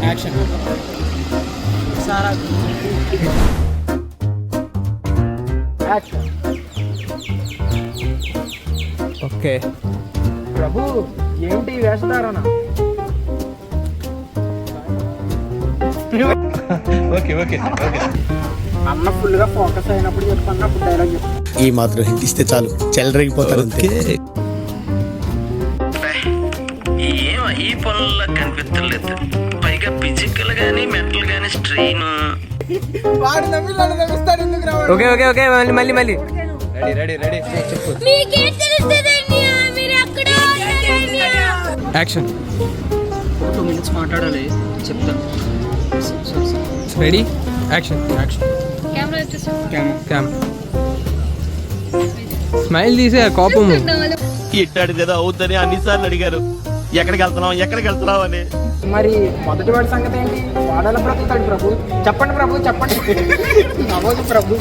Action. Action. Okay. Prabhu ఏంటి వేస్తారన? Okay okay okay. అన్న ఫుల్ గా ఫోకస్ అయినప్పుడు చెప్పన్నప్పుడు డైలాగ్ చెప్పు. ఈ మాత్రం హింట్ ఇస్తే చాలు చెలరేగిపోతారు అంతే. ఈ పనుల్లో కనిపించలేదు, పైగా ఫిజికల్ గానీ మెంటల్ గానీ స్ట్రెయిన్. వాడు నమ్మి నన్ను నమ్మిస్తాడు ఎందుకు రావాలి? ఓకే ఓకే ఓకే మళ్ళీ మళ్ళీ రెడీ రెడీ రెడీ చెప్పు. యాక్షన్. 2 minutes మాట్లాడాలి చెప్తాను. Ready action. క్యామ్ స్మైల్ తీసే కోపం. ఇట్టాడు కదా అవుతుంది అన్నిసార్లు అడిగారు ఎక్కడికి వెళ్తున్నావు అని. మరి మొదటి వాడి సంగతి ఏంటి? వాడాల బ్రతుకుతాడు ప్రభు. చెప్పండి ప్రభు చెప్పండి. నవ్వదు ప్రభు.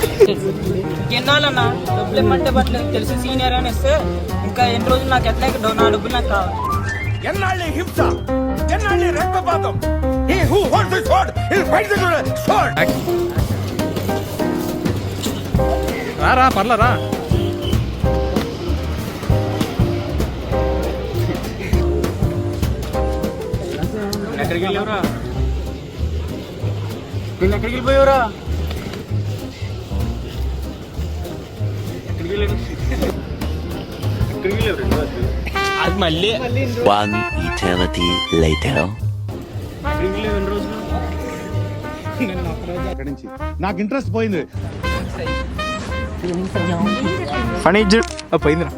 ఎన్నాళ్ళన్నా డబ్బులు ఇమ్మంటే పట్టలేదు, తెలిసి సీనియర్ అని ఇస్తే ఇంకా ఎన్ని రోజులు నాకు ఎట్లా నా డబ్బులు నాకు కావాలి. ఎన్నాళ్ళే హింస, ఎన్నాళ్ళే రక్తపాతం. He who holds the sword, he'll fight the sword. రా పర్లరా. ఎక్కడికి వెళ్ళావురా? నేను ఎక్కడికి వెళ్ళిపోయావురా? అది మళ్ళీ One eternity later. నాకు ఇంట్రెస్ట్ పోయింది. పోయిందిరా.